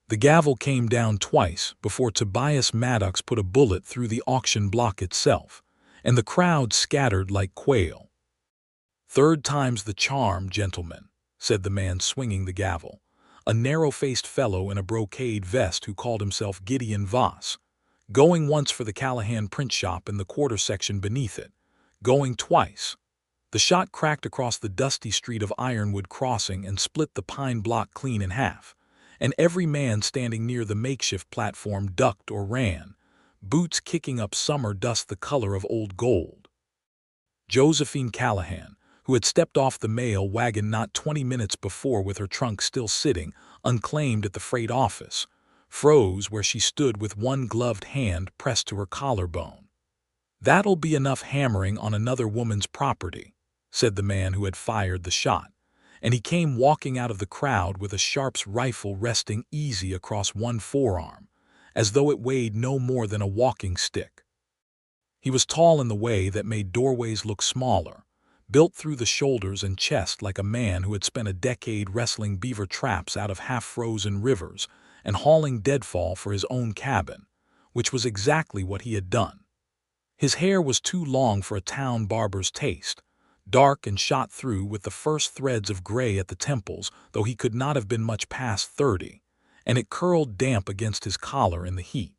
The gavel came down twice before Tobias Maddox put a bullet through the auction block itself, and the crowd scattered like quail. "Third time's the charm, gentlemen," said the man swinging the gavel, a narrow-faced fellow in a brocade vest who called himself Gideon Voss. "Going once for the Callahan print shop in the quarter section beneath it. Going twice." The shot cracked across the dusty street of Ironwood Crossing and split the pine block clean in half, and every man standing near the makeshift platform ducked or ran, boots kicking up summer dust the color of old gold. Josephine Callahan, who had stepped off the mail wagon not 20 minutes before with her trunk still sitting, unclaimed at the freight office, froze where she stood with one gloved hand pressed to her collarbone. "That'll be enough hammering on another woman's property," said the man who had fired the shot, and he came walking out of the crowd with a Sharp's rifle resting easy across one forearm, as though it weighed no more than a walking stick. He was tall in the way that made doorways look smaller, built through the shoulders and chest like a man who had spent a decade wrestling beaver traps out of half-frozen rivers and hauling deadfall for his own cabin, which was exactly what he had done. His hair was too long for a town barber's taste, dark and shot through with the first threads of gray at the temples, though he could not have been much past 30, and it curled damp against his collar in the heat.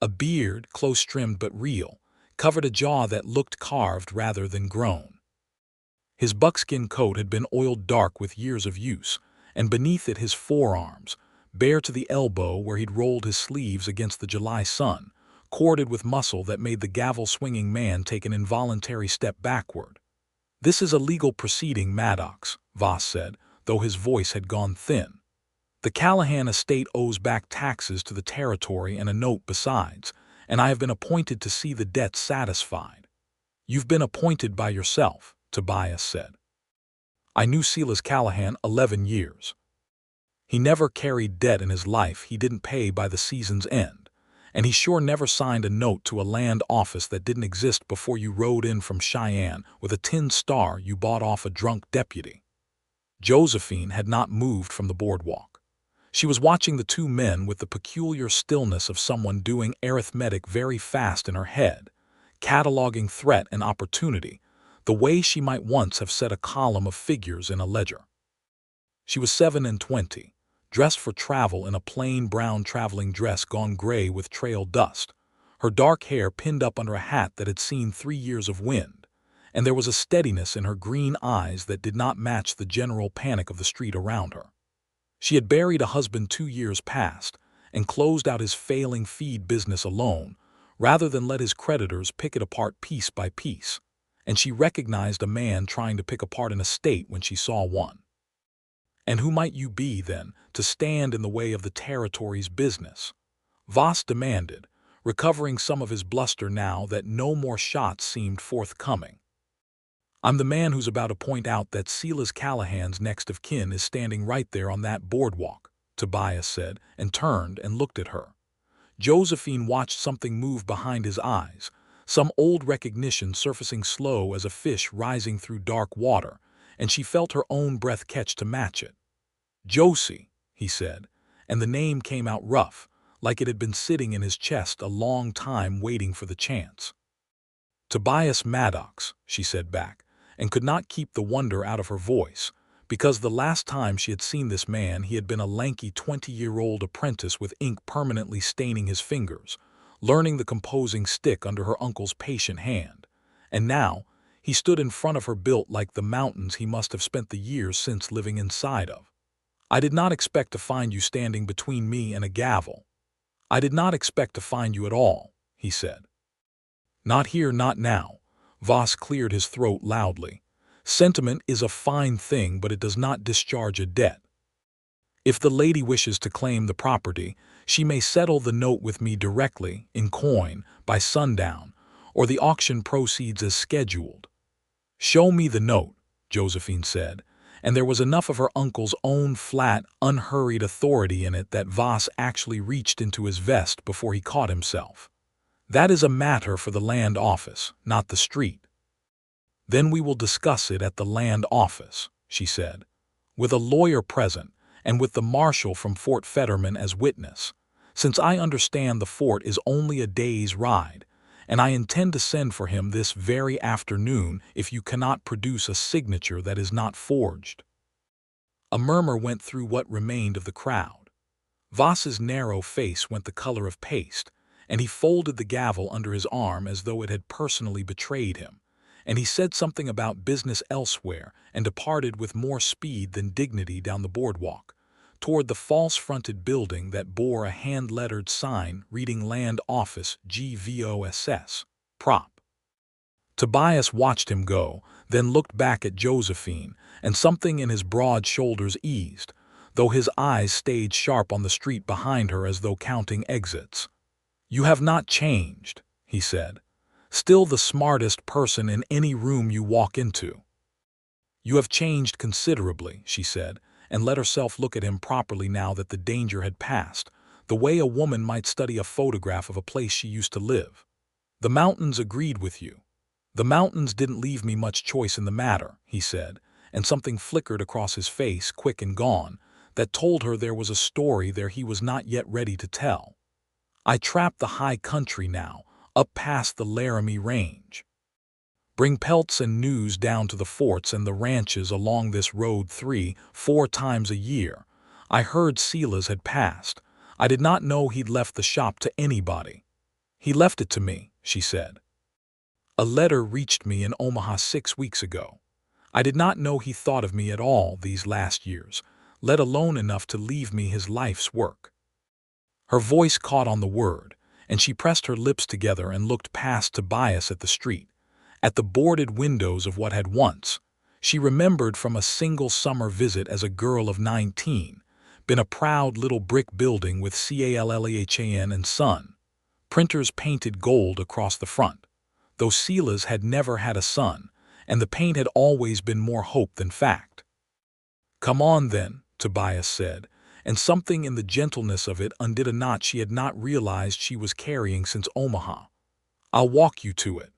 A beard, close-trimmed but real, covered a jaw that looked carved rather than grown. His buckskin coat had been oiled dark with years of use, and beneath it his forearms, bare to the elbow where he'd rolled his sleeves against the July sun, corded with muscle that made the gavel-swinging man take an involuntary step backward. "This is a legal proceeding, Maddox," Voss said, though his voice had gone thin. "The Callahan estate owes back taxes to the territory and a note besides, and I have been appointed to see the debt satisfied." "You've been appointed by yourself," Tobias said. "I knew Silas Callahan 11 years. He never carried debt in his life he didn't pay by the season's end, and he sure never signed a note to a land office that didn't exist before you rode in from Cheyenne with a tin star you bought off a drunk deputy." Josephine had not moved from the boardwalk. She was watching the two men with the peculiar stillness of someone doing arithmetic very fast in her head, cataloging threat and opportunity, the way she might once have set a column of figures in a ledger. She was 27, dressed for travel in a plain brown traveling dress gone gray with trail dust, her dark hair pinned up under a hat that had seen 3 years of wind, and there was a steadiness in her green eyes that did not match the general panic of the street around her. She had buried a husband 2 years past and closed out his failing feed business alone, rather than let his creditors pick it apart piece by piece, and she recognized a man trying to pick apart an estate when she saw one. "And who might you be, then, to stand in the way of the territory's business?" Voss demanded, recovering some of his bluster now that no more shots seemed forthcoming. "I'm the man who's about to point out that Silas Callahan's next of kin is standing right there on that boardwalk," Tobias said, and turned and looked at her. Josephine watched something move behind his eyes, some old recognition surfacing slow as a fish rising through dark water, and she felt her own breath catch to match it. "Josie," he said, and the name came out rough, like it had been sitting in his chest a long time waiting for the chance. "Tobias Maddox," she said back, and could not keep the wonder out of her voice, because the last time she had seen this man he had been a lanky 20-year-old apprentice with ink permanently staining his fingers, learning the composing stick under her uncle's patient hand, and now he stood in front of her built like the mountains he must have spent the years since living inside of. "I did not expect to find you standing between me and a gavel. I did not expect to find you at all," he said. "Not here, not now." Voss cleared his throat loudly. "Sentiment is a fine thing, but it does not discharge a debt. If the lady wishes to claim the property, she may settle the note with me directly, in coin, by sundown, or the auction proceeds as scheduled." "Show me the note," Josephine said, and there was enough of her uncle's own flat, unhurried authority in it that Voss actually reached into his vest before he caught himself. "That is a matter for the land office, not the street." "Then we will discuss it at the land office," she said. "With a lawyer present, and with the marshal from Fort Fetterman as witness, since I understand the fort is only a day's ride, and I intend to send for him this very afternoon if you cannot produce a signature that is not forged." A murmur went through what remained of the crowd. Voss's narrow face went the color of paste, and he folded the gavel under his arm as though it had personally betrayed him, and he said something about business elsewhere and departed with more speed than dignity down the boardwalk, toward the false-fronted building that bore a hand-lettered sign reading Land Office GVOSS, Prop. Tobias watched him go, then looked back at Josephine, and something in his broad shoulders eased, though his eyes stayed sharp on the street behind her as though counting exits. "You have not changed," he said. "Still the smartest person in any room you walk into." "You have changed considerably," she said, and let herself look at him properly now that the danger had passed, the way a woman might study a photograph of a place she used to live. "The mountains agreed with you." "The mountains didn't leave me much choice in the matter," he said, and something flickered across his face, quick and gone, that told her there was a story there he was not yet ready to tell. "I trap the high country now, up past the Laramie Range. Bring pelts and news down to the forts and the ranches along this road 3-4 times a year. I heard Silas had passed. I did not know he'd left the shop to anybody." "He left it to me," she said. "A letter reached me in Omaha 6 weeks ago. I did not know he thought of me at all these last years, let alone enough to leave me his life's work." Her voice caught on the word, and she pressed her lips together and looked past Tobias at the street, at the boarded windows of what had once, she remembered from a single summer visit as a girl of 19, been a proud little brick building with Callahan and Son, printers painted gold across the front, though Silas had never had a son, and the paint had always been more hope than fact. "Come on then," Tobias said, and something in the gentleness of it undid a knot she had not realized she was carrying since Omaha. "I'll walk you to it.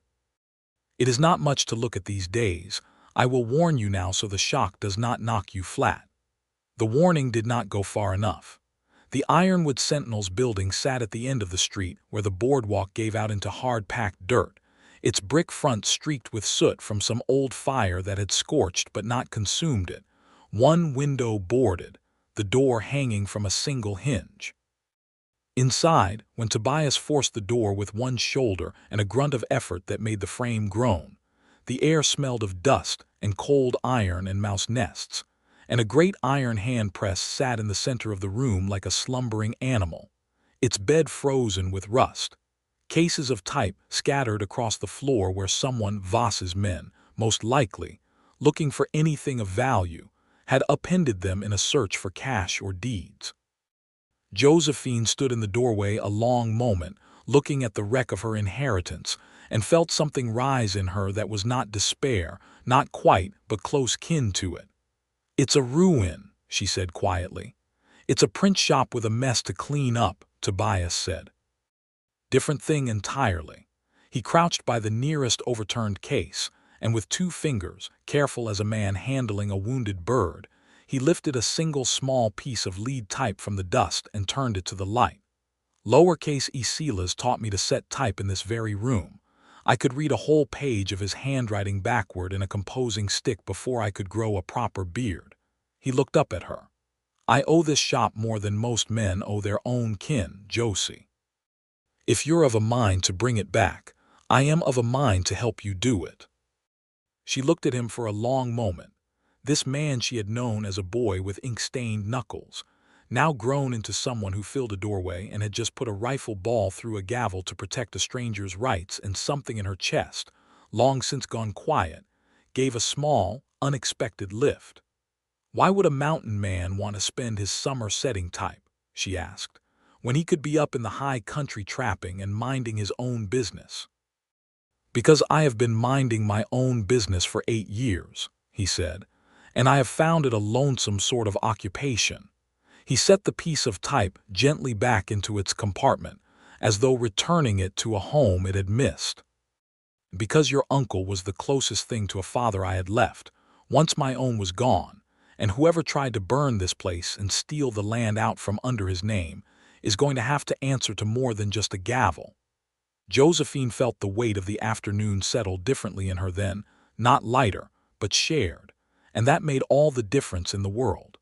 It is not much to look at these days. I will warn you now so the shock does not knock you flat." The warning did not go far enough. The Ironwood Sentinel's building sat at the end of the street where the boardwalk gave out into hard-packed dirt, its brick front streaked with soot from some old fire that had scorched but not consumed it, one window boarded, the door hanging from a single hinge. Inside, when Tobias forced the door with one shoulder and a grunt of effort that made the frame groan, the air smelled of dust and cold iron and mouse nests, and a great iron hand press sat in the center of the room like a slumbering animal, its bed frozen with rust, cases of type scattered across the floor where someone, Voss's men, most likely, looking for anything of value, had appended them in a search for cash or deeds. Josephine stood in the doorway a long moment, looking at the wreck of her inheritance, and felt something rise in her that was not despair, not quite, but close kin to it. "It's a ruin," she said quietly. "It's a print shop with a mess to clean up," Tobias said. Different thing entirely. He crouched by the nearest overturned case, and with 2 fingers, careful as a man handling a wounded bird, he lifted a single small piece of lead type from the dust and turned it to the light. "Lowercase e Silas taught me to set type in this very room. I could read a whole page of his handwriting backward in a composing stick before I could grow a proper beard." He looked up at her. "I owe this shop more than most men owe their own kin, Josie. If you're of a mind to bring it back, I am of a mind to help you do it." She looked at him for a long moment. This man she had known as a boy with ink-stained knuckles, now grown into someone who filled a doorway and had just put a rifle ball through a gavel to protect a stranger's rights, and something in her chest, long since gone quiet, gave a small, unexpected lift. "Why would a mountain man want to spend his summer setting type," she asked, "when he could be up in the high country trapping and minding his own business?" "Because I have been minding my own business for 8 years, he said, "and I have found it a lonesome sort of occupation." He set the piece of type gently back into its compartment, as though returning it to a home it had missed. "Because your uncle was the closest thing to a father I had left, once my own was gone, and whoever tried to burn this place and steal the land out from under his name is going to have to answer to more than just a gavel. Josephine felt the weight of the afternoon settle differently in her then, not lighter, but shared, and that made all the difference in the world.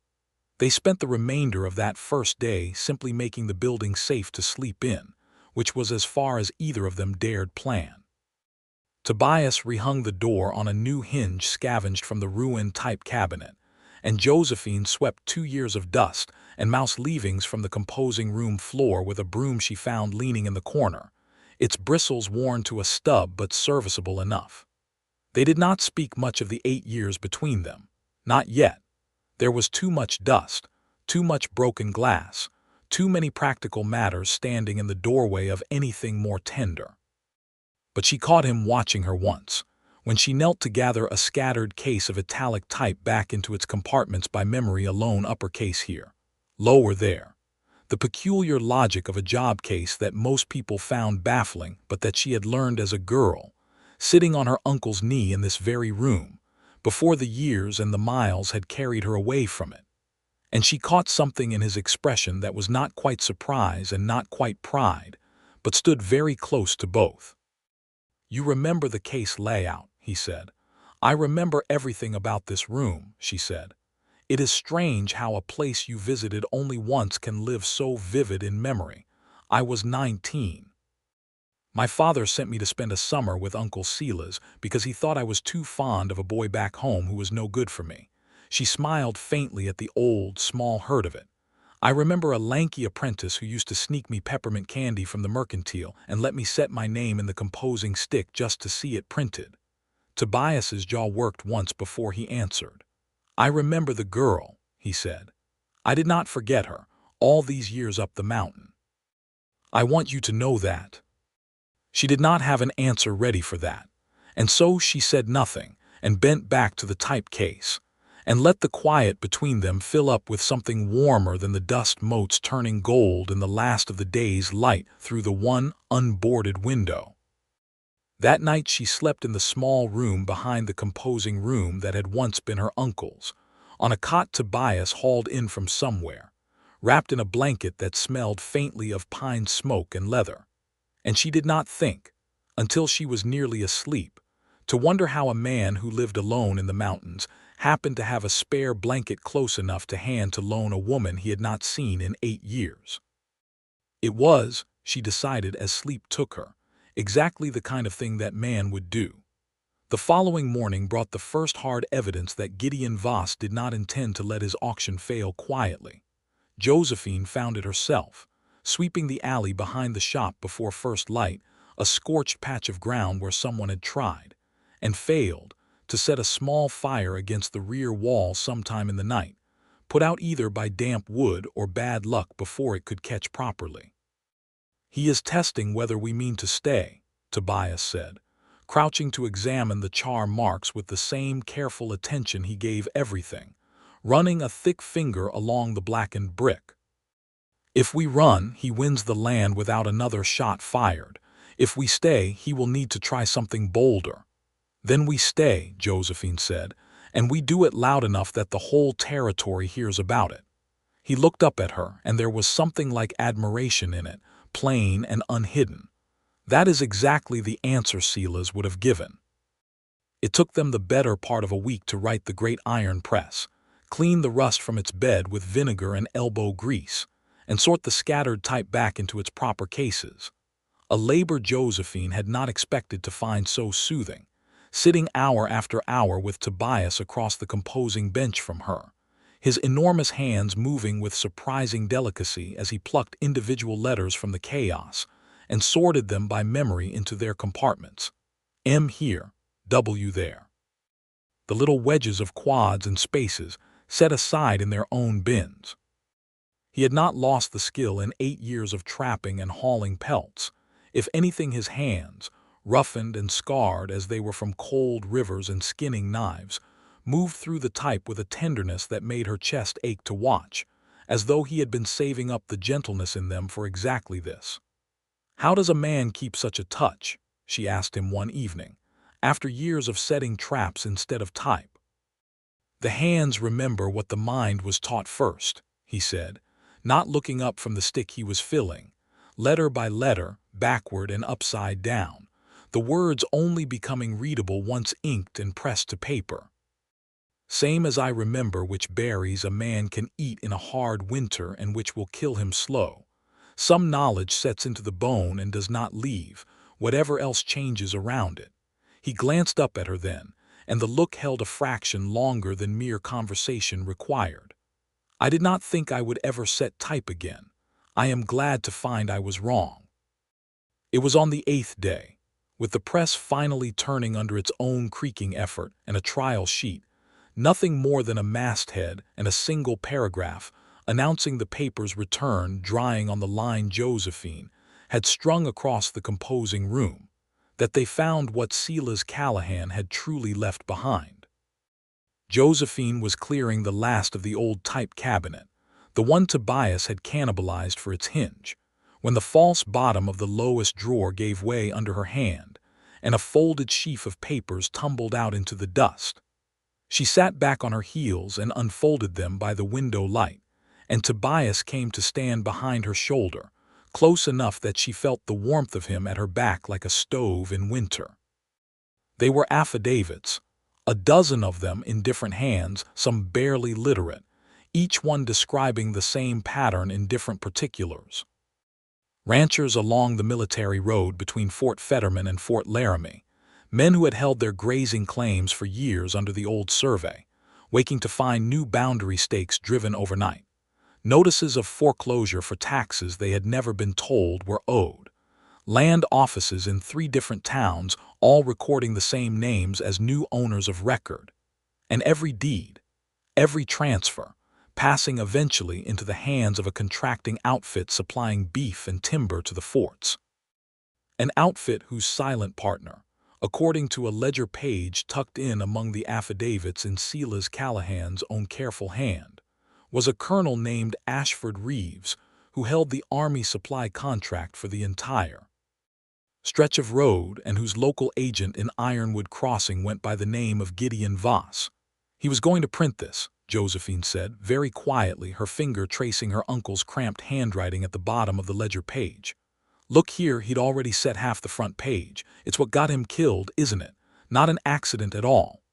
They spent the remainder of that first day simply making the building safe to sleep in, which was as far as either of them dared plan. Tobias rehung the door on a new hinge scavenged from the ruined type cabinet, and Josephine swept 2 years of dust and mouse leavings from the composing room floor with a broom she found leaning in the corner, its bristles worn to a stub but serviceable enough. They did not speak much of the 8 years between them. Not yet. There was too much dust, too much broken glass, too many practical matters standing in the doorway of anything more tender. But she caught him watching her once, when she knelt to gather a scattered case of italic type back into its compartments by memory alone, uppercase here, lower there. The peculiar logic of a job case that most people found baffling, but that she had learned as a girl, sitting on her uncle's knee in this very room, before the years and the miles had carried her away from it. And she caught something in his expression that was not quite surprise and not quite pride, but stood very close to both. "You remember the case layout," he said. "I remember everything about this room," she said. "It is strange how a place you visited only once can live so vivid in memory. I was 19. My father sent me to spend a summer with Uncle Silas because he thought I was too fond of a boy back home who was no good for me." She smiled faintly at the old, small hurt of it. "I remember a lanky apprentice who used to sneak me peppermint candy from the mercantile and let me set my name in the composing stick just to see it printed." Tobias's jaw worked once before he answered. "I remember the girl," he said. "I did not forget her, all these years up the mountain. I want you to know that." She did not have an answer ready for that, and so she said nothing and bent back to the type case, and let the quiet between them fill up with something warmer than the dust motes turning gold in the last of the day's light through the one unboarded window. That night she slept in the small room behind the composing room that had once been her uncle's, on a cot Tobias hauled in from somewhere, wrapped in a blanket that smelled faintly of pine smoke and leather. And she did not think, until she was nearly asleep, to wonder how a man who lived alone in the mountains happened to have a spare blanket close enough to hand to loan a woman he had not seen in 8 years. It was, she decided as sleep took her, exactly the kind of thing that man would do. The following morning brought the first hard evidence that Gideon Voss did not intend to let his auction fail quietly. Josephine found it herself, sweeping the alley behind the shop before first light, a scorched patch of ground where someone had tried, and failed, to set a small fire against the rear wall sometime in the night, put out either by damp wood or bad luck before it could catch properly. "He is testing whether we mean to stay," Tobias said, crouching to examine the char marks with the same careful attention he gave everything, running a thick finger along the blackened brick. "If we run, he wins the land without another shot fired. If we stay, he will need to try something bolder." "Then we stay," Josephine said, "and we do it loud enough that the whole territory hears about it." He looked up at her, and there was something like admiration in it, plain and unhidden. "That is exactly the answer Silas would have given." It took them the better part of a week to right the great iron press, clean the rust from its bed with vinegar and elbow grease, and sort the scattered type back into its proper cases. A labor Josephine had not expected to find so soothing, sitting hour after hour with Tobias across the composing bench from her, his enormous hands moving with surprising delicacy as he plucked individual letters from the chaos and sorted them by memory into their compartments. M here, W there. The little wedges of quads and spaces set aside in their own bins. He had not lost the skill in 8 years of trapping and hauling pelts. If anything, his hands, roughened and scarred as they were from cold rivers and skinning knives, moved through the type with a tenderness that made her chest ache to watch, as though he had been saving up the gentleness in them for exactly this. "How does a man keep such a touch?" she asked him one evening, after years of setting traps instead of type. "The hands remember what the mind was taught first," he said, not looking up from the stick he was filling, letter by letter, backward and upside down, the words only becoming readable once inked and pressed to paper. "Same as I remember which berries a man can eat in a hard winter and which will kill him slow. Some knowledge sets into the bone and does not leave, whatever else changes around it." He glanced up at her then, and the look held a fraction longer than mere conversation required. "I did not think I would ever set type again. I am glad to find I was wrong." It was on the 8th day, with the press finally turning under its own creaking effort and a trial sheet, nothing more than a masthead and a single paragraph announcing the paper's return drying on the line Josephine had strung across the composing room, that they found what Tobias Callahan had truly left behind. Josephine was clearing the last of the old type cabinet, the one Tobias had cannibalized for its hinge, when the false bottom of the lowest drawer gave way under her hand, and a folded sheaf of papers tumbled out into the dust. She sat back on her heels and unfolded them by the window light, and Tobias came to stand behind her shoulder, close enough that she felt the warmth of him at her back like a stove in winter. They were affidavits, a dozen of them in different hands, some barely literate, each one describing the same pattern in different particulars. Ranchers along the military road between Fort Fetterman and Fort Laramie, men who had held their grazing claims for years under the old survey, waking to find new boundary stakes driven overnight. Notices of foreclosure for taxes they had never been told were owed. Land offices in 3 different towns, all recording the same names as new owners of record. And every deed, every transfer, passing eventually into the hands of a contracting outfit supplying beef and timber to the forts. An outfit whose silent partner, according to a ledger page tucked in among the affidavits in Tobias Callahan's own careful hand, was a colonel named Ashford Reeves, who held the Army supply contract for the entire stretch of road and whose local agent in Ironwood Crossing went by the name of Gideon Voss. "He was going to print this," Josephine said, very quietly, her finger tracing her uncle's cramped handwriting at the bottom of the ledger page. "Look here, he'd already set half the front page. It's what got him killed, isn't it? Not an accident at all."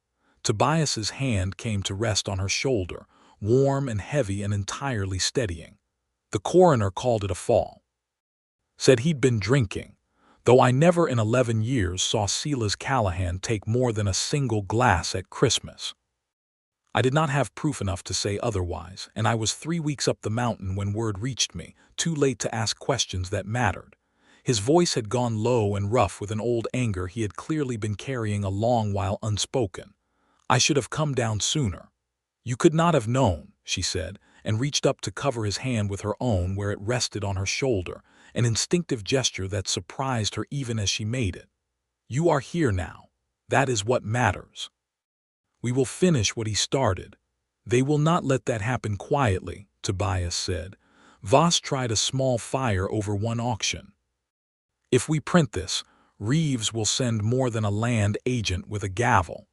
Tobias's hand came to rest on her shoulder, warm and heavy and entirely steadying. "The coroner called it a fall. Said he'd been drinking, though I never in 11 years saw Tobias Callahan take more than a single glass at Christmas. I did not have proof enough to say otherwise, and I was 3 weeks up the mountain when word reached me, too late to ask questions that mattered." His voice had gone low and rough with an old anger he had clearly been carrying a long while unspoken. "I should have come down sooner." "You could not have known," she said, and reached up to cover his hand with her own where it rested on her shoulder, an instinctive gesture that surprised her even as she made it. "You are here now. That is what matters. We will finish what he started." "They will not let that happen quietly," Tobias said. "Voss tried a small fire over one auction. If we print this, Reeves will send more than a land agent with a gavel."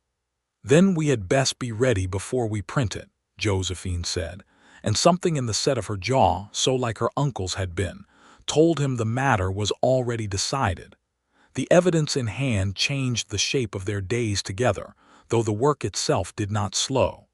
"Then we had best be ready before we print it," Josephine said, and something in the set of her jaw, so like her uncle's had been, told him the matter was already decided. The evidence in hand changed the shape of their days together, though the work itself did not slow.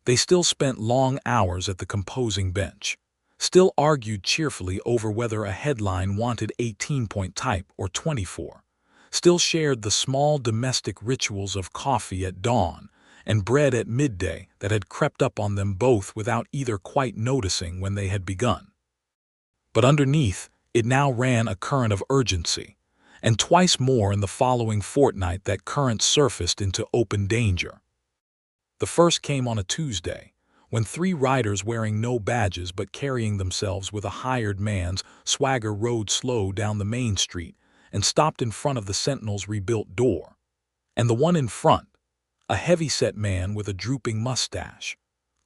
They still spent long hours at the composing bench, still argued cheerfully over whether a headline wanted 18-point type or 24, still shared the small domestic rituals of coffee at dawn and bread at midday that had crept up on them both without either quite noticing when they had begun. But underneath, it now ran a current of urgency, and twice more in the following fortnight that current surfaced into open danger. The first came on a Tuesday, when 3 riders wearing no badges but carrying themselves with a hired man's swagger rode slow down the main street and stopped in front of the Sentinel's rebuilt door. And the one in front, a heavy-set man with a drooping mustache,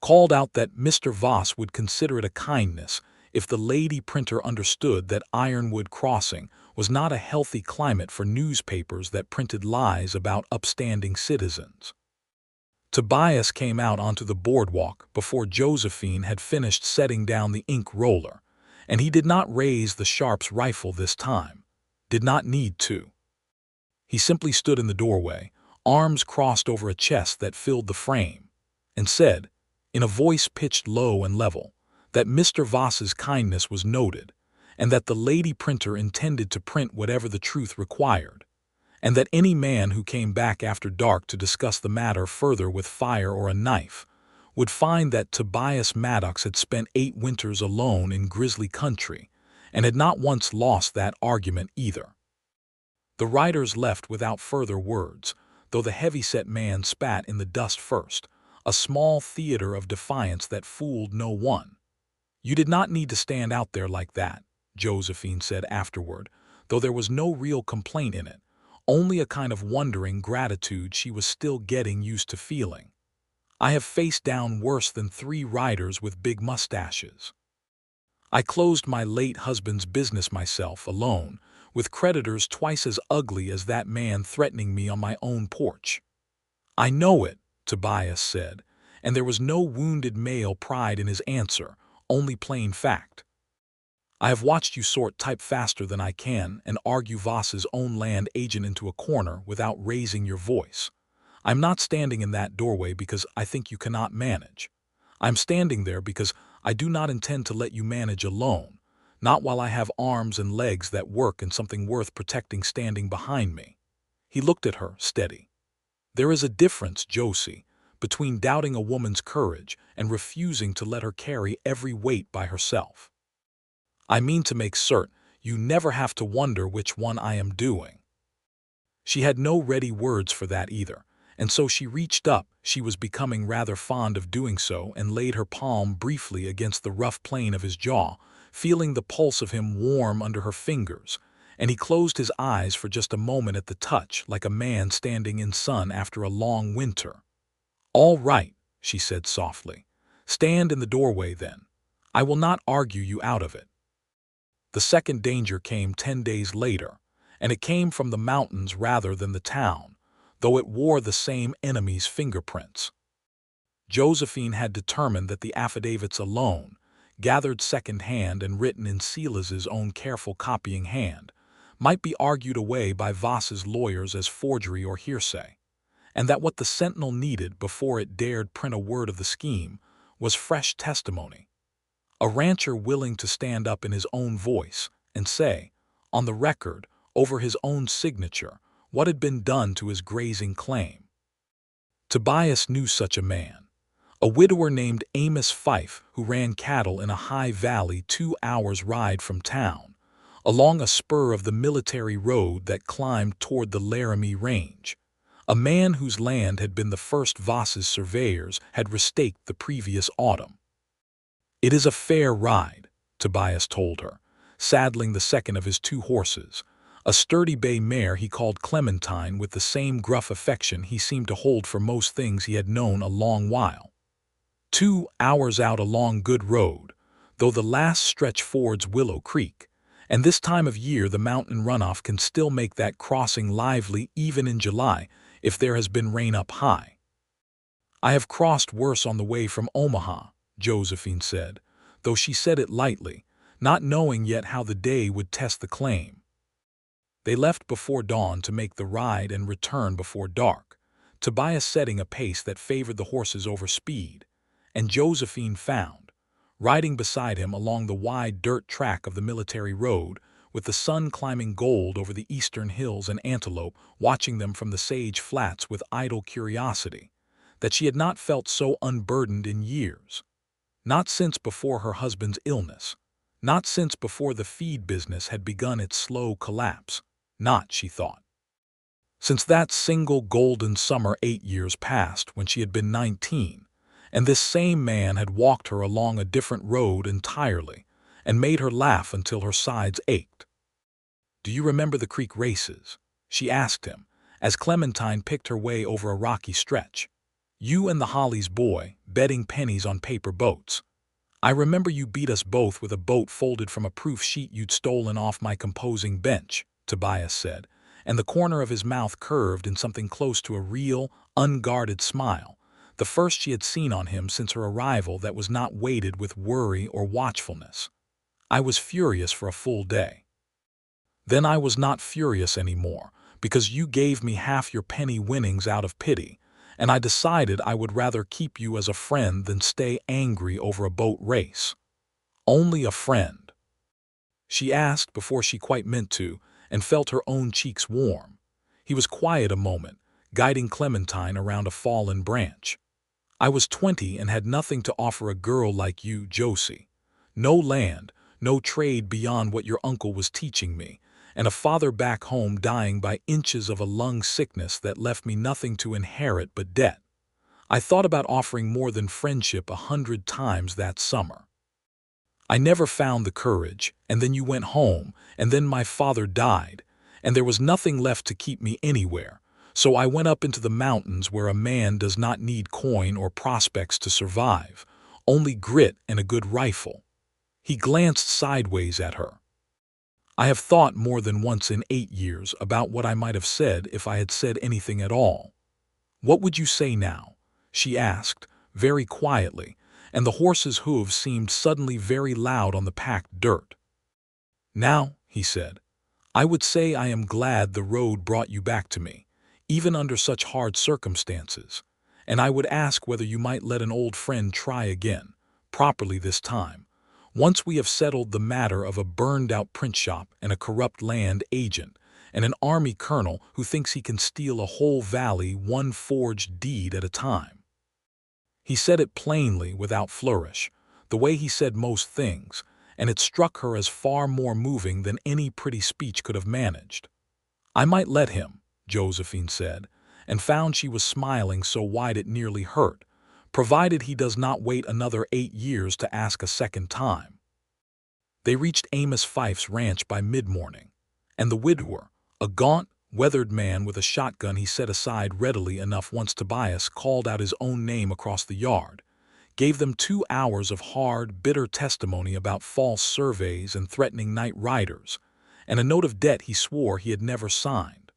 called out that Mr. Voss would consider it a kindness if the lady printer understood that Ironwood Crossing was not a healthy climate for newspapers that printed lies about upstanding citizens. Tobias came out onto the boardwalk before Josephine had finished setting down the ink roller, and he did not raise the Sharp's rifle this time. Did not need to. He simply stood in the doorway, arms crossed over a chest that filled the frame, and said, in a voice pitched low and level, that Mr. Voss's kindness was noted, and that the lady printer intended to print whatever the truth required, and that any man who came back after dark to discuss the matter further with fire or a knife would find that Tobias Maddox had spent 8 winters alone in grisly country, and had not once lost that argument either. The riders left without further words, though the heavy-set man spat in the dust first, a small theater of defiance that fooled no one. "You did not need to stand out there like that," Josephine said afterward, though there was no real complaint in it, only a kind of wondering gratitude she was still getting used to feeling. "I have faced down worse than 3 riders with big mustaches. I closed my late husband's business myself, alone, with creditors twice as ugly as that man threatening me on my own porch." "I know it," Tobias said, and there was no wounded male pride in his answer, only plain fact. "I have watched you sort type faster than I can and argue Voss's own land agent into a corner without raising your voice. I'm not standing in that doorway because I think you cannot manage. I'm standing there because I do not intend to let you manage alone, not while I have arms and legs that work and something worth protecting standing behind me." He looked at her, steady. "There is a difference, Josie, between doubting a woman's courage and refusing to let her carry every weight by herself. I mean to make certain you never have to wonder which one I am doing." She had no ready words for that either, and so she reached up, she was becoming rather fond of doing so, and laid her palm briefly against the rough plane of his jaw, feeling the pulse of him warm under her fingers, and he closed his eyes for just a moment at the touch, like a man standing in sun after a long winter. "All right," she said softly. "Stand in the doorway then. I will not argue you out of it." The second danger came 10 days later, and it came from the mountains rather than the town, though it wore the same enemy's fingerprints. Josephine had determined that the affidavits alone, gathered second-hand and written in Silas's own careful copying hand, might be argued away by Voss's lawyers as forgery or hearsay, and that what the Sentinel needed before it dared print a word of the scheme was fresh testimony. A rancher willing to stand up in his own voice and say, on the record, over his own signature, what had been done to his grazing claim. Tobias knew such a man, a widower named Amos Fife who ran cattle in a high valley 2 hours' ride from town, along a spur of the military road that climbed toward the Laramie Range, a man whose land had been the first Voss's surveyors had restaked the previous autumn. "It is a fair ride," Tobias told her, saddling the second of his 2 horses, a sturdy bay mare he called Clementine with the same gruff affection he seemed to hold for most things he had known a long while. 2 hours out along good road, though the last stretch fords Willow Creek, and this time of year the mountain runoff can still make that crossing lively even in July if there has been rain up high. "I have crossed worse on the way from Omaha," Josephine said, though she said it lightly, not knowing yet how the day would test the claim. They left before dawn to make the ride and return before dark, Tobias setting a pace that favored the horses over speed, and Josephine found, riding beside him along the wide dirt track of the military road, with the sun climbing gold over the eastern hills and antelope watching them from the sage flats with idle curiosity, that she had not felt so unburdened in years. Not since before her husband's illness, not since before the feed business had begun its slow collapse. Not, she thought, since that single golden summer 8 years past when she had been 19, and this same man had walked her along a different road entirely and made her laugh until her sides ached. "Do you remember the creek races?" she asked him, as Clementine picked her way over a rocky stretch. "You and the Hollies boy, betting pennies on paper boats. I remember you beat us both with a boat folded from a proof sheet you'd stolen off my composing bench," Tobias said, and the corner of his mouth curved in something close to a real, unguarded smile the first she had seen on him since her arrival that was not weighted with worry or watchfulness. I was furious for a full day. Then I was not furious anymore, because you gave me half your penny winnings out of pity, and I decided I would rather keep you as a friend than stay angry over a boat race. Only a friend. She asked before she quite meant to, and felt her own cheeks warm. He was quiet a moment, guiding Clementine around a fallen branch. I was 20 and had nothing to offer a girl like you, Josie. No land, no trade beyond what your uncle was teaching me, and a father back home dying by inches of a lung sickness that left me nothing to inherit but debt. I thought about offering more than friendship 100 times that summer. I never found the courage, and then you went home, and then my father died, and there was nothing left to keep me anywhere, so I went up into the mountains where a man does not need coin or prospects to survive, only grit and a good rifle. He glanced sideways at her. I have thought more than once in 8 years about what I might have said if I had said anything at all. What would you say now? She asked, very quietly, and the horse's hooves seemed suddenly very loud on the packed dirt. Now, he said, I would say I am glad the road brought you back to me, even under such hard circumstances, and I would ask whether you might let an old friend try again, properly this time, once we have settled the matter of a burned-out print shop and a corrupt land agent, and an army colonel who thinks he can steal a whole valley one forged deed at a time. He said it plainly, without flourish, the way he said most things, and it struck her as far more moving than any pretty speech could have managed. I might let him, Josephine said, and found she was smiling so wide it nearly hurt, provided he does not wait another 8 years to ask a second time. They reached Amos Fife's ranch by mid-morning, and the widower, a gaunt, weathered man with a shotgun he set aside readily enough once Tobias called out his own name across the yard, gave them 2 hours of hard, bitter testimony about false surveys and threatening night riders, and a note of debt he swore he had never signed,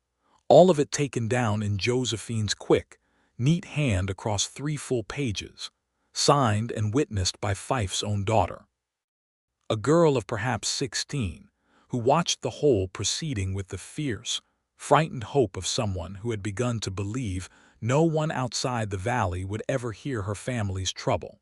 all of it taken down in Josephine's quick, neat hand across 3 full pages, signed and witnessed by Fife's own daughter. A girl of perhaps 16, who watched the whole proceeding with the fierce, frightened hope of someone who had begun to believe no one outside the valley would ever hear her family's trouble.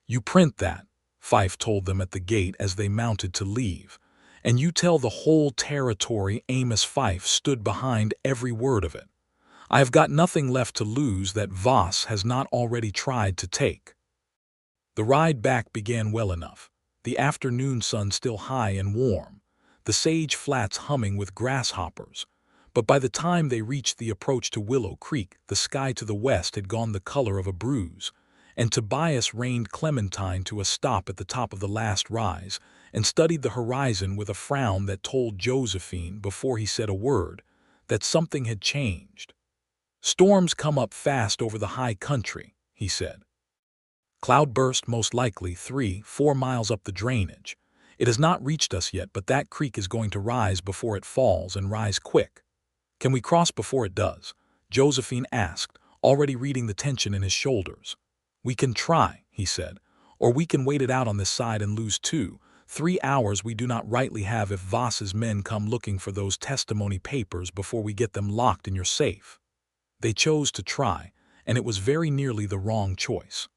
You print that, Fife told them at the gate as they mounted to leave, and you tell the whole territory Amos Fife stood behind every word of it. I have got nothing left to lose that Voss has not already tried to take. The ride back began well enough, the afternoon sun still high and warm, the sage flats humming with grasshoppers, but by the time they reached the approach to Willow Creek, the sky to the west had gone the color of a bruise, and Tobias reined Clementine to a stop at the top of the last rise and studied the horizon with a frown that told Josephine, before he said a word, that something had changed. Storms come up fast over the high country, he said. Cloudburst most likely 3-4 miles up the drainage. It has not reached us yet, but that creek is going to rise before it falls and rise quick. Can we cross before it does? Josephine asked, already reading the tension in his shoulders. We can try, he said, or we can wait it out on this side and lose 2-3 hours we do not rightly have if Voss's men come looking for those testimony papers before we get them locked in your safe. They chose to try, and it was very nearly the wrong choice.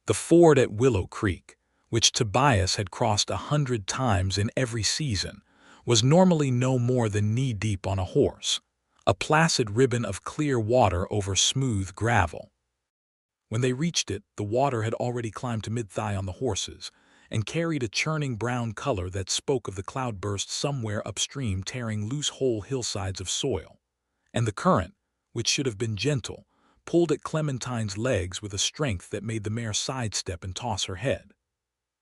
The ford at Willow Creek, which Tobias had crossed 100 times in every season, was normally no more than knee-deep on a horse, a placid ribbon of clear water over smooth gravel. When they reached it, the water had already climbed to mid-thigh on the horses, and carried a churning brown color that spoke of the cloudburst somewhere upstream tearing loose whole hillsides of soil, and the current, which should have been gentle, pulled at Clementine's legs with a strength that made the mare sidestep and toss her head.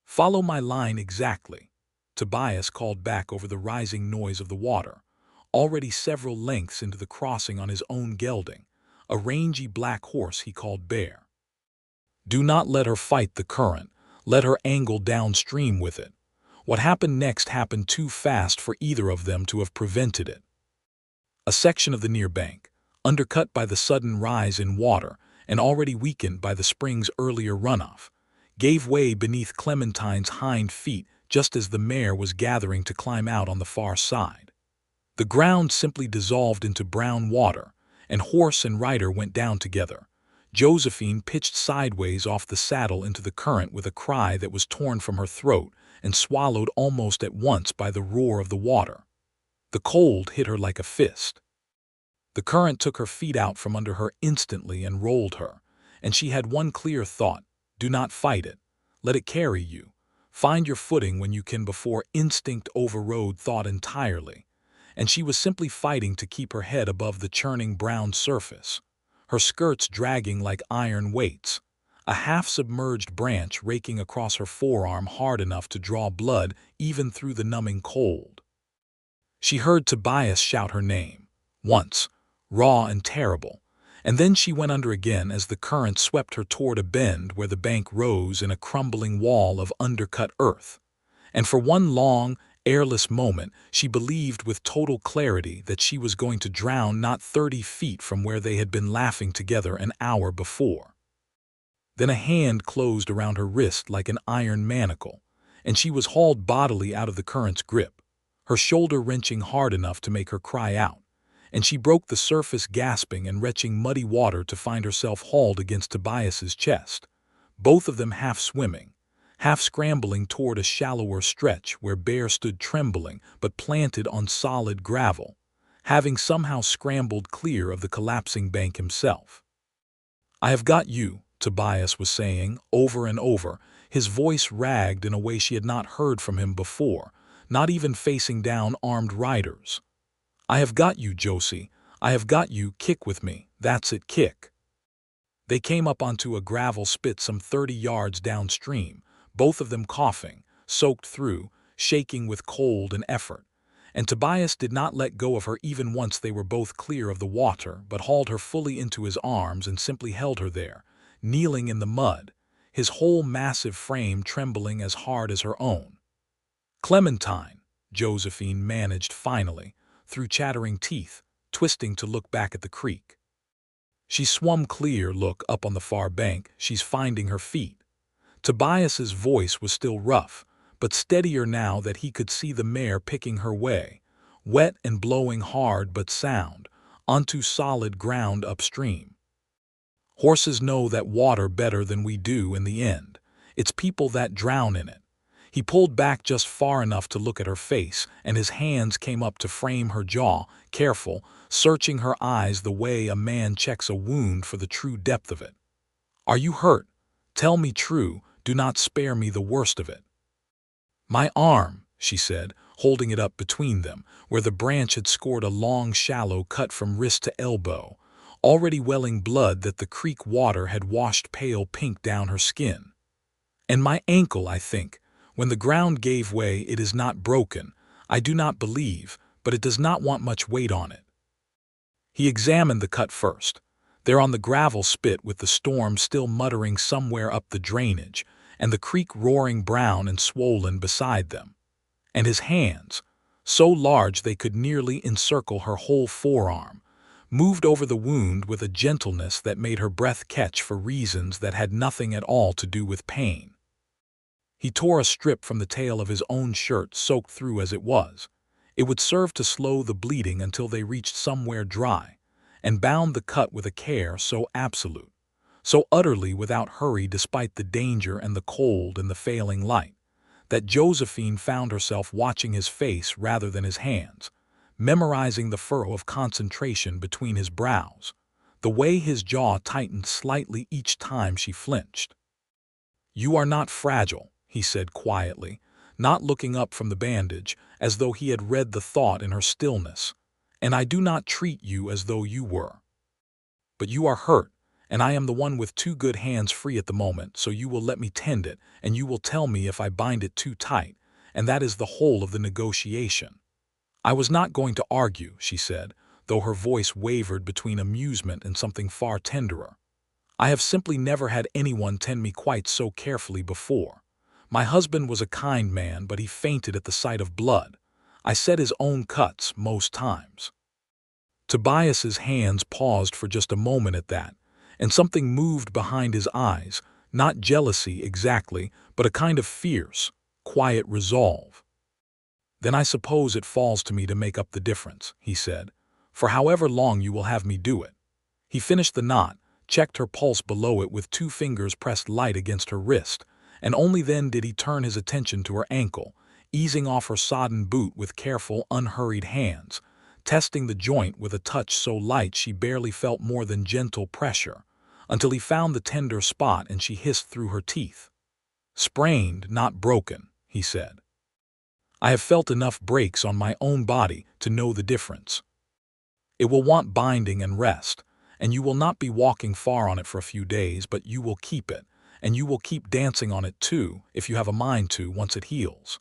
Follow my line exactly, Tobias called back over the rising noise of the water, already several lengths into the crossing on his own gelding, a rangy black horse he called Bear. Do not let her fight the current, let her angle downstream with it. What happened next happened too fast for either of them to have prevented it. A section of the near bank, undercut by the sudden rise in water, and already weakened by the spring's earlier runoff, gave way beneath Clementine's hind feet just as the mare was gathering to climb out on the far side. The ground simply dissolved into brown water, and horse and rider went down together. Josephine pitched sideways off the saddle into the current with a cry that was torn from her throat and swallowed almost at once by the roar of the water. The cold hit her like a fist. The current took her feet out from under her instantly and rolled her, and she had one clear thought: do not fight it. Let it carry you. Find your footing when you can before instinct overrode thought entirely. And she was simply fighting to keep her head above the churning brown surface, her skirts dragging like iron weights, a half-submerged branch raking across her forearm hard enough to draw blood even through the numbing cold. She heard Tobias shout her name, once, raw and terrible, and then she went under again as the current swept her toward a bend where the bank rose in a crumbling wall of undercut earth. And for one long, airless moment, she believed with total clarity that she was going to drown not 30 feet from where they had been laughing together an hour before. Then a hand closed around her wrist like an iron manacle, and she was hauled bodily out of the current's grip, her shoulder wrenching hard enough to make her cry out, and she broke the surface gasping and retching muddy water to find herself hauled against Tobias's chest, both of them half swimming, half scrambling toward a shallower stretch where Bear stood trembling but planted on solid gravel, having somehow scrambled clear of the collapsing bank himself. "I have got you," Tobias was saying over and over, his voice ragged in a way she had not heard from him before, not even facing down armed riders. "I have got you, Josie. I have got you. Kick with me. That's it, kick." They came up onto a gravel spit some 30 yards downstream, both of them coughing, soaked through, shaking with cold and effort, and Tobias did not let go of her even once they were both clear of the water, but hauled her fully into his arms and simply held her there, kneeling in the mud, his whole massive frame trembling as hard as her own. "Clementine," Josephine managed finally, through chattering teeth, twisting to look back at the creek. She swum clear, look up on the far bank, she's finding her feet. Tobias's voice was still rough, but steadier now that he could see the mare picking her way, wet and blowing hard but sound, onto solid ground upstream. "Horses know that water better than we do in the end. It's people that drown in it." He pulled back just far enough to look at her face, and his hands came up to frame her jaw, careful, searching her eyes the way a man checks a wound for the true depth of it. "Are you hurt? Tell me true. Do not spare me the worst of it." "My arm," she said, holding it up between them, where the branch had scored a long, shallow cut from wrist to elbow, already welling blood that the creek water had washed pale pink down her skin. "And my ankle, I think. When the ground gave way, it is not broken, I do not believe, but it does not want much weight on it." He examined the cut first. There on the gravel spit with the storm still muttering somewhere up the drainage, and the creek roaring brown and swollen beside them. And his hands, so large they could nearly encircle her whole forearm, moved over the wound with a gentleness that made her breath catch for reasons that had nothing at all to do with pain. He tore a strip from the tail of his own shirt, soaked through as it was. It would serve to slow the bleeding until they reached somewhere dry, and bound the cut with a care so absolute, so utterly without hurry despite the danger and the cold and the failing light, that Josephine found herself watching his face rather than his hands, memorizing the furrow of concentration between his brows, the way his jaw tightened slightly each time she flinched. "You are not fragile," he said quietly, not looking up from the bandage, as though he had read the thought in her stillness, "and I do not treat you as though you were. But you are hurt, and I am the one with 2 good hands free at the moment, so you will let me tend it, and you will tell me if I bind it too tight, and that is the whole of the negotiation." "I was not going to argue," she said, though her voice wavered between amusement and something far tenderer. "I have simply never had anyone tend me quite so carefully before. My husband was a kind man, but he fainted at the sight of blood. I set his own cuts most times." Tobias's hands paused for just a moment at that, and something moved behind his eyes, not jealousy exactly, but a kind of fierce, quiet resolve. "Then I suppose it falls to me to make up the difference," he said, "for however long you will have me do it." He finished the knot, checked her pulse below it with 2 fingers pressed light against her wrist, and only then did he turn his attention to her ankle, easing off her sodden boot with careful, unhurried hands, testing the joint with a touch so light she barely felt more than gentle pressure, until he found the tender spot and she hissed through her teeth. "Sprained, not broken," he said. "I have felt enough breaks on my own body to know the difference. It will want binding and rest, and you will not be walking far on it for a few days, but you will keep it, and you will keep dancing on it too, if you have a mind to, once it heals."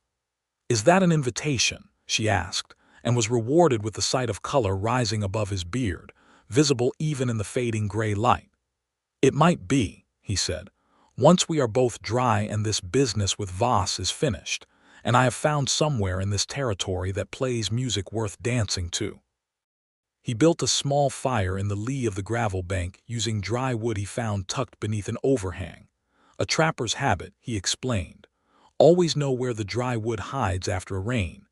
"Is that an invitation?" she asked, and was rewarded with the sight of color rising above his beard, visible even in the fading gray light. "It might be," he said, "once we are both dry and this business with Voss is finished, and I have found somewhere in this territory that plays music worth dancing to." He built a small fire in the lee of the gravel bank using dry wood he found tucked beneath an overhang. "A trapper's habit," he explained. "Always know where the dry wood hides after a rain."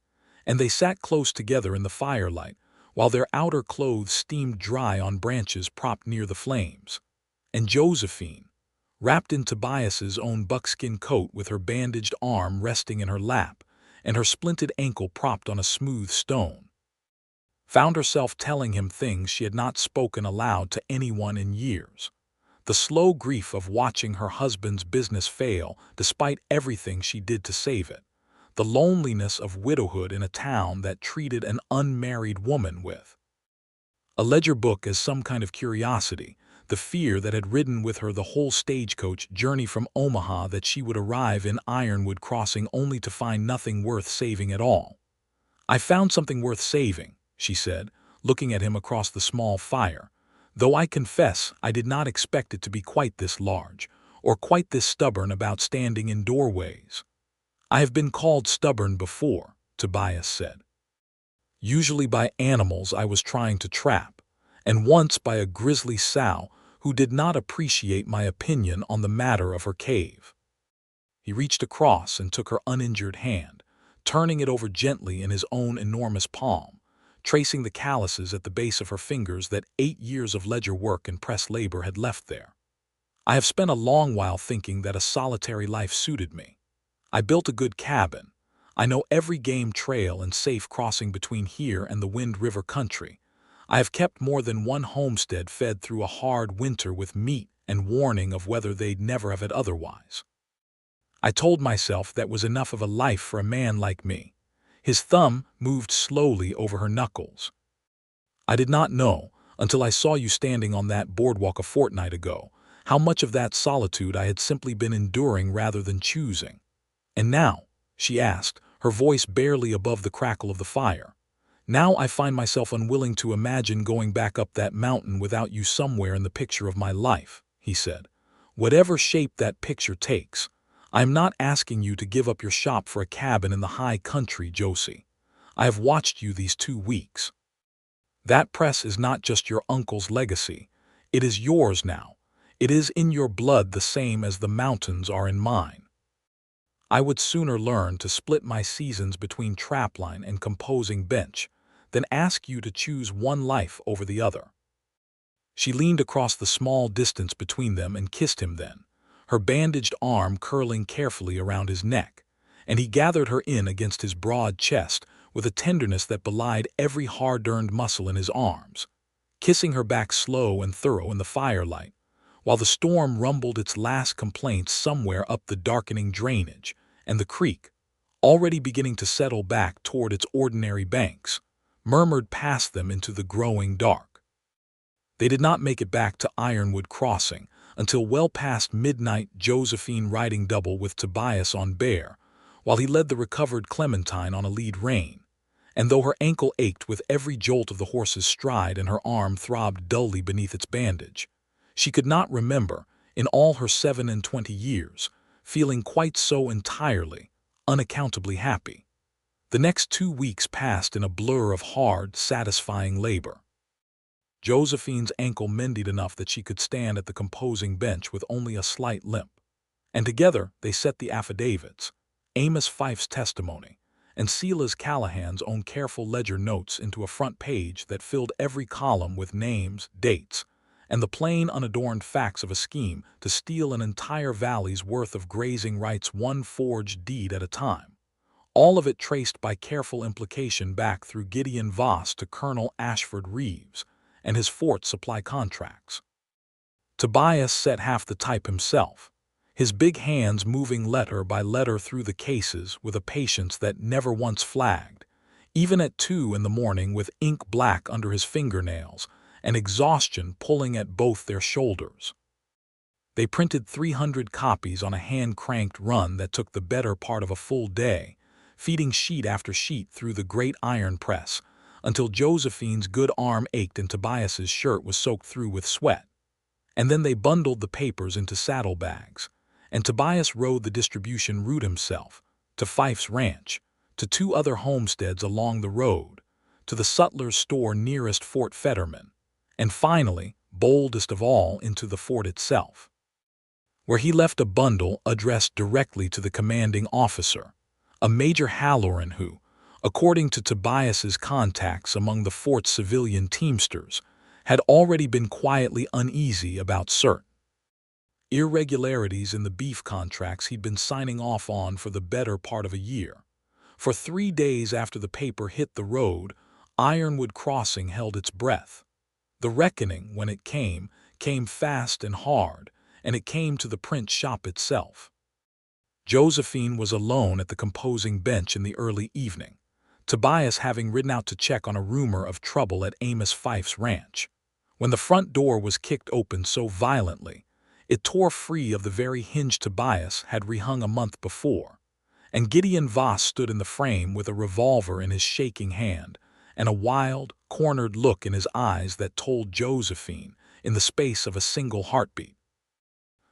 And they sat close together in the firelight, while their outer clothes steamed dry on branches propped near the flames. And Josephine, wrapped in Tobias's own buckskin coat with her bandaged arm resting in her lap and her splinted ankle propped on a smooth stone, found herself telling him things she had not spoken aloud to anyone in years. The slow grief of watching her husband's business fail despite everything she did to save it. The loneliness of widowhood in a town that treated an unmarried woman with a ledger book as some kind of curiosity, the fear that had ridden with her the whole stagecoach journey from Omaha that she would arrive in Ironwood Crossing only to find nothing worth saving at all. "I found something worth saving," she said, looking at him across the small fire, "though I confess I did not expect it to be quite this large, or quite this stubborn about standing in doorways." "I have been called stubborn before," Tobias said. "Usually by animals I was trying to trap, and once by a grizzly sow who did not appreciate my opinion on the matter of her cave." He reached across and took her uninjured hand, turning it over gently in his own enormous palm, tracing the calluses at the base of her fingers that 8 years of ledger work and press labor had left there. "I have spent a long while thinking that a solitary life suited me. I built a good cabin. I know every game trail and safe crossing between here and the Wind River country. I have kept more than one homestead fed through a hard winter with meat and warning of whether they'd never have it otherwise. I told myself that was enough of a life for a man like me." His thumb moved slowly over her knuckles. "I did not know, until I saw you standing on that boardwalk a fortnight ago, how much of that solitude I had simply been enduring rather than choosing." "And now," she asked, her voice barely above the crackle of the fire, "now I find myself unwilling to imagine going back up that mountain without you somewhere in the picture of my life," he said. "Whatever shape that picture takes. I am not asking you to give up your shop for a cabin in the high country, Josie. I have watched you these 2 weeks. That press is not just your uncle's legacy. It is yours now. It is in your blood the same as the mountains are in mine. I would sooner learn to split my seasons between trapline and composing bench than ask you to choose one life over the other." She leaned across the small distance between them and kissed him then, her bandaged arm curling carefully around his neck, and he gathered her in against his broad chest with a tenderness that belied every hard-earned muscle in his arms, kissing her back slow and thorough in the firelight, while the storm rumbled its last complaints somewhere up the darkening drainage, and the creek, already beginning to settle back toward its ordinary banks, murmured past them into the growing dark. They did not make it back to Ironwood Crossing until well past midnight, Josephine riding double with Tobias on Bear, while he led the recovered Clementine on a lead rein, and though her ankle ached with every jolt of the horse's stride and her arm throbbed dully beneath its bandage, she could not remember, in all her 27 years, feeling quite so entirely, unaccountably happy. The next 2 weeks passed in a blur of hard, satisfying labor. Josephine's ankle mended enough that she could stand at the composing bench with only a slight limp. And together they set the affidavits, Amos Fife's testimony, and Josephine Callahan's own careful ledger notes into a front page that filled every column with names, dates, and the plain unadorned facts of a scheme to steal an entire valley's worth of grazing rights, one forged deed at a time. All of it traced by careful implication back through Gideon Voss to Colonel Ashford Reeves and his fort supply contracts. Tobias set half the type himself, his big hands moving letter by letter through the cases with a patience that never once flagged, even at 2 in the morning with ink black under his fingernails and exhaustion pulling at both their shoulders. They printed 300 copies on a hand-cranked run that took the better part of a full day, feeding sheet after sheet through the great iron press until Josephine's good arm ached and Tobias's shirt was soaked through with sweat. And then they bundled the papers into saddlebags, and Tobias rode the distribution route himself, to Fife's ranch, to 2 other homesteads along the road, to the sutler's store nearest Fort Fetterman, and finally, boldest of all, into the fort itself, where he left a bundle addressed directly to the commanding officer, a Major Halloran who, according to Tobias's contacts among the fort's civilian teamsters, had already been quietly uneasy about certain irregularities in the beef contracts he'd been signing off on for the better part of a year. For 3 days after the paper hit the road, Ironwood Crossing held its breath. The reckoning, when it came fast and hard, and it came to the print shop itself. Josephine was alone at the composing bench in the early evening, Tobias having ridden out to check on a rumor of trouble at Amos Fife's ranch, when the front door was kicked open so violently it tore free of the very hinge Tobias had rehung a month before, and Gideon Voss stood in the frame with a revolver in his shaking hand and a wild, cornered look in his eyes that told Josephine, in the space of a single heartbeat,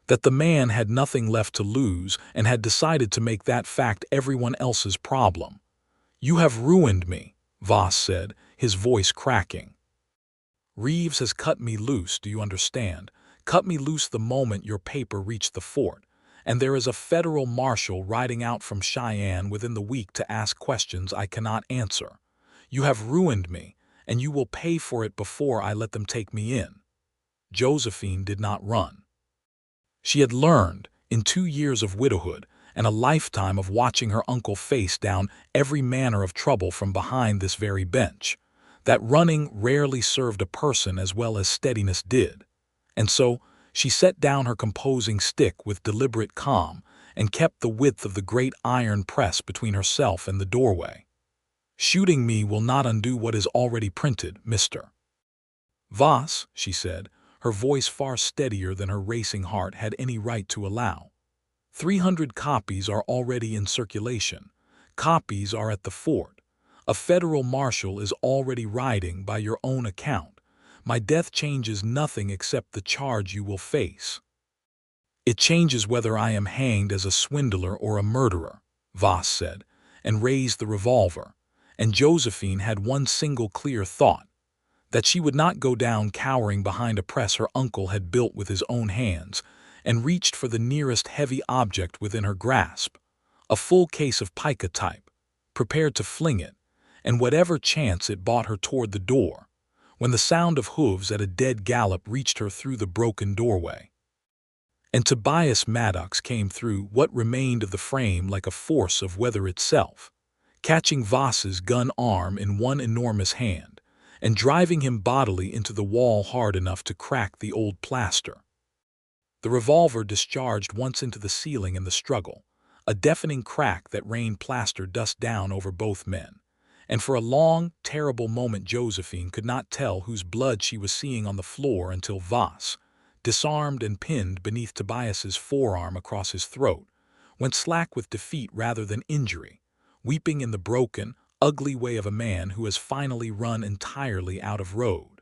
that the man had nothing left to lose and had decided to make that fact everyone else's problem. "You have ruined me," Voss said, his voice cracking. "Reeves has cut me loose, do you understand? Cut me loose the moment your paper reached the fort, and there is a federal marshal riding out from Cheyenne within the week to ask questions I cannot answer. You have ruined me, and you will pay for it before I let them take me in." Josephine did not run. She had learned, in 2 years of widowhood and a lifetime of watching her uncle face down every manner of trouble from behind this very bench, that running rarely served a person as well as steadiness did. And so she set down her composing stick with deliberate calm and kept the width of the great iron press between herself and the doorway. "Shooting me will not undo what is already printed, Mr. Voss," she said, her voice far steadier than her racing heart had any right to allow. 300 copies are already in circulation. Copies are at the fort. A federal marshal is already riding by your own account. My death changes nothing except the charge you will face. It changes whether I am hanged as a swindler or a murderer," Voss said, and raised the revolver, and Josephine had one single clear thought, that she would not go down cowering behind a press her uncle had built with his own hands, and reached for the nearest heavy object within her grasp, a full case of pica type, prepared to fling it, and whatever chance it brought her toward the door, when the sound of hooves at a dead gallop reached her through the broken doorway. And Tobias Maddox came through what remained of the frame like a force of weather itself, catching Voss's gun arm in one enormous hand and driving him bodily into the wall hard enough to crack the old plaster. The revolver discharged once into the ceiling in the struggle, a deafening crack that rained plaster dust down over both men. And for a long, terrible moment Josephine could not tell whose blood she was seeing on the floor until Voss, disarmed and pinned beneath Tobias's forearm across his throat, went slack with defeat rather than injury, weeping in the broken, ugly way of a man who has finally run entirely out of road.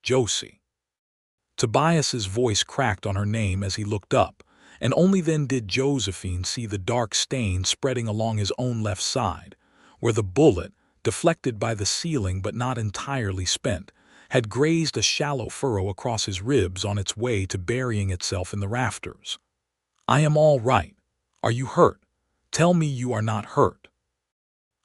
"Josie." Tobias's voice cracked on her name as he looked up, and only then did Josephine see the dark stain spreading along his own left side, where the bullet, deflected by the ceiling but not entirely spent, had grazed a shallow furrow across his ribs on its way to burying itself in the rafters. "I am all right. Are you hurt? Tell me you are not hurt."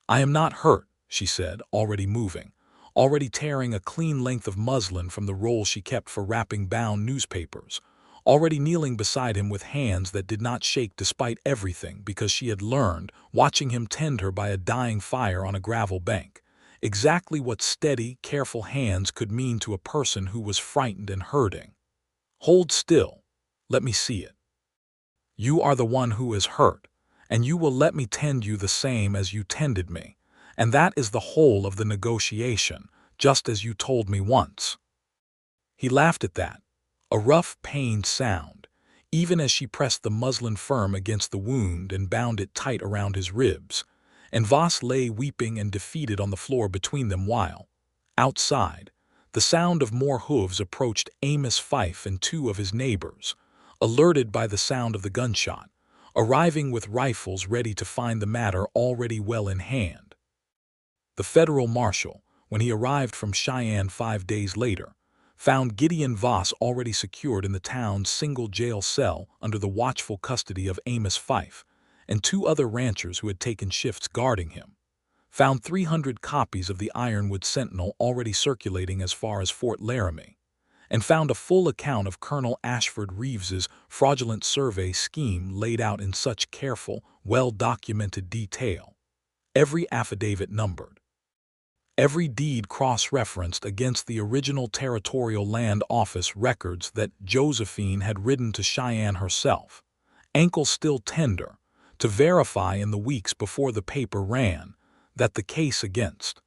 "I am not hurt," she said, already moving, already tearing a clean length of muslin from the roll she kept for wrapping bound newspapers, already kneeling beside him with hands that did not shake despite everything, because she had learned, watching him tend her by a dying fire on a gravel bank, exactly what steady, careful hands could mean to a person who was frightened and hurting. "Hold still. Let me see it. You are the one who is hurt, and you will let me tend you the same as you tended me, and that is the whole of the negotiation, just as you told me once." He laughed at that, a rough, pained sound, even as she pressed the muslin firm against the wound and bound it tight around his ribs, and Voss lay weeping and defeated on the floor between them while, outside, the sound of more hooves approached Amos Fife and two of his neighbors, alerted by the sound of the gunshot, arriving with rifles ready to find the matter already well in hand. The federal marshal, when he arrived from Cheyenne 5 days later, found Gideon Voss already secured in the town's single jail cell under the watchful custody of Amos Fife and two other ranchers who had taken shifts guarding him, found 300 copies of the Ironwood Sentinel already circulating as far as Fort Laramie, and found a full account of Colonel Ashford Reeves's fraudulent survey scheme laid out in such careful, well-documented detail, every affidavit numbered, every deed cross-referenced against the original Territorial Land Office records that Josephine had ridden to Cheyenne herself, ankle still tender, to verify in the weeks before the paper ran that the case against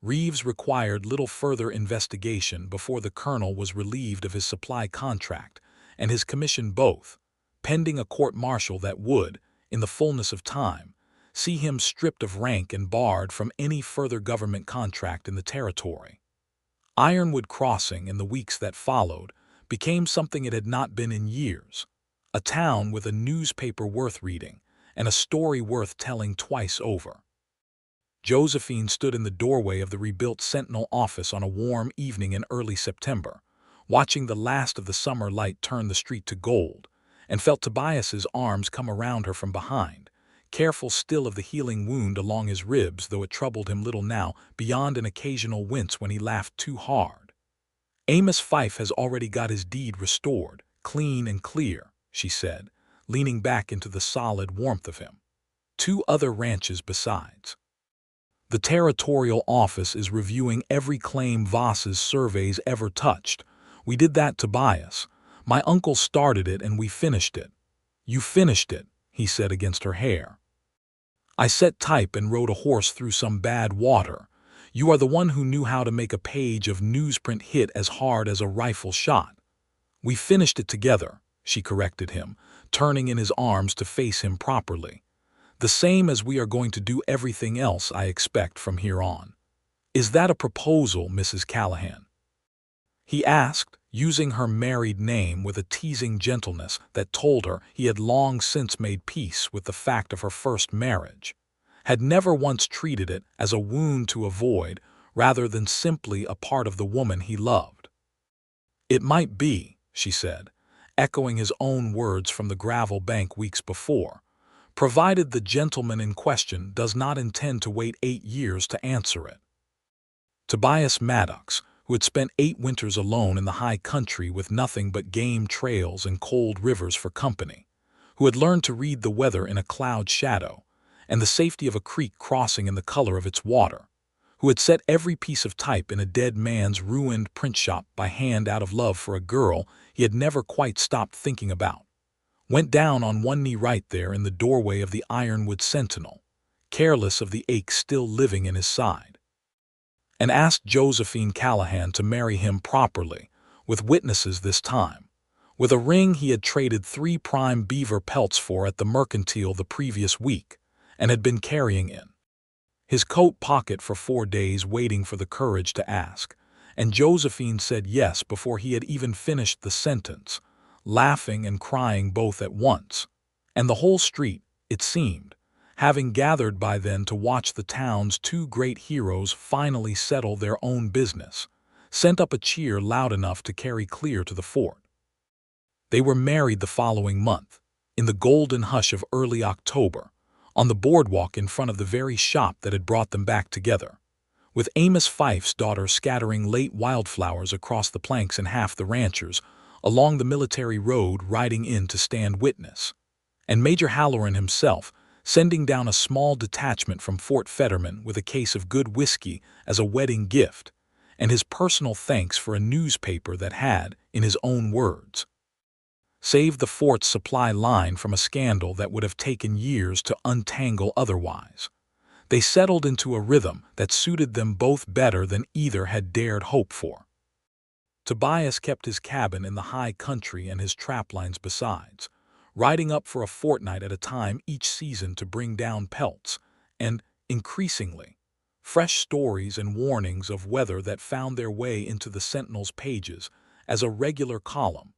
Reeves required little further investigation before the colonel was relieved of his supply contract and his commission both, pending a court-martial that would, in the fullness of time, see him stripped of rank and barred from any further government contract in the territory. Ironwood Crossing, in the weeks that followed, became something it had not been in years, a town with a newspaper worth reading and a story worth telling twice over. Josephine stood in the doorway of the rebuilt Sentinel office on a warm evening in early September, watching the last of the summer light turn the street to gold, and felt Tobias's arms come around her from behind, careful still of the healing wound along his ribs, though it troubled him little now beyond an occasional wince when he laughed too hard. "Amos Fife has already got his deed restored, clean and clear," she said, leaning back into the solid warmth of him. "2 other ranches besides. The Territorial Office is reviewing every claim Voss's surveys ever touched. We did that, Tobias. My uncle started it and we finished it." "You finished it," he said against her hair. "I set type and rode a horse through some bad water. You are the one who knew how to make a page of newsprint hit as hard as a rifle shot." "We finished it together," she corrected him, turning in his arms to face him properly. "The same as we are going to do everything else, I expect, from here on." "Is that a proposal, Mrs. Callahan?" he asked, using her married name with a teasing gentleness that told her he had long since made peace with the fact of her first marriage, had never once treated it as a wound to avoid rather than simply a part of the woman he loved. "It might be," she said, echoing his own words from the gravel bank weeks before, "provided the gentleman in question does not intend to wait 8 years to answer it." Tobias Maddox, who had spent 8 winters alone in the high country with nothing but game trails and cold rivers for company, who had learned to read the weather in a cloud shadow and the safety of a creek crossing in the color of its water, who had set every piece of type in a dead man's ruined print shop by hand out of love for a girl he had never quite stopped thinking about, went down on one knee right there in the doorway of the Ironwood Sentinel, careless of the ache still living in his side, and asked Josephine Callahan to marry him properly, with witnesses this time, with a ring he had traded 3 prime beaver pelts for at the Mercantile the previous week, and had been carrying in his coat pocket for 4 days, waiting for the courage to ask, and Josephine said yes before he had even finished the sentence, laughing and crying both at once, and the whole street, it seemed, having gathered by then to watch the town's 2 great heroes finally settle their own business, sent up a cheer loud enough to carry clear to the fort. They were married the following month, in the golden hush of early October, on the boardwalk in front of the very shop that had brought them back together, with Amos Fife's daughter scattering late wildflowers across the planks and half the ranchers along the military road riding in to stand witness, and Major Halloran himself sending down a small detachment from Fort Fetterman with a case of good whiskey as a wedding gift, and his personal thanks for a newspaper that had, in his own words, saved the fort's supply line from a scandal that would have taken years to untangle otherwise. They settled into a rhythm that suited them both better than either had dared hope for. Tobias kept his cabin in the high country and his traplines besides, riding up for a fortnight at a time each season to bring down pelts, and, increasingly, fresh stories and warnings of weather that found their way into the Sentinel's pages as a regular column.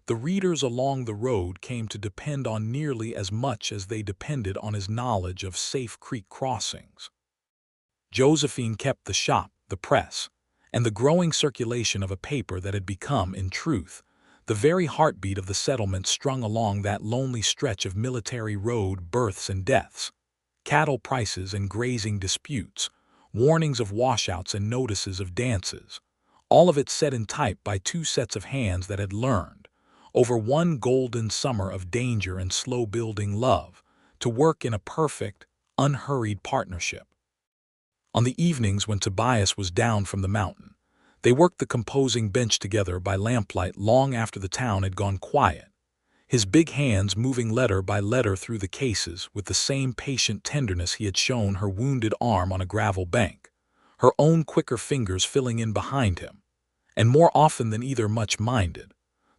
The readers along the road came to depend on nearly as much as they depended on his knowledge of safe creek crossings. Josephine kept the shop, the press, and the growing circulation of a paper that had become, in truth, the very heartbeat of the settlement strung along that lonely stretch of military road, births and deaths, cattle prices and grazing disputes, warnings of washouts and notices of dances, all of it set in type by two sets of hands that had learned, over one golden summer of danger and slow-building love, to work in a perfect, unhurried partnership. On the evenings when Tobias was down from the mountain, they worked the composing bench together by lamplight long after the town had gone quiet, his big hands moving letter by letter through the cases with the same patient tenderness he had shown her wounded arm on a gravel bank, her own quicker fingers filling in behind him, and more often than either much-minded,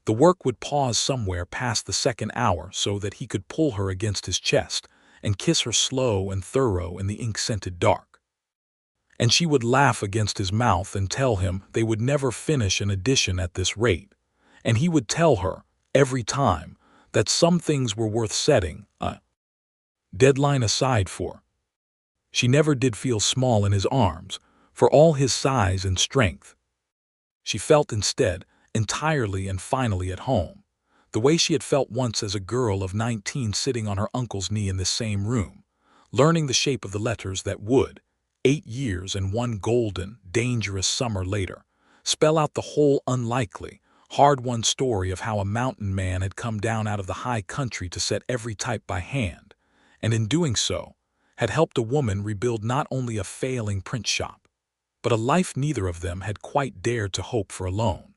the work would pause somewhere past the second hour so that he could pull her against his chest and kiss her slow and thorough in the ink-scented dark. And she would laugh against his mouth and tell him they would never finish an edition at this rate, and he would tell her, every time, that some things were worth setting a deadline aside for. She never did feel small in his arms, for all his size and strength. She felt instead entirely and finally at home, the way she had felt once as a girl of 19 sitting on her uncle's knee in this same room, learning the shape of the letters that would, 8 years and one golden, dangerous summer later, spell out the whole unlikely, hard-won story of how a mountain man had come down out of the high country to set every type by hand, and in doing so, had helped a woman rebuild not only a failing print shop, but a life neither of them had quite dared to hope for alone.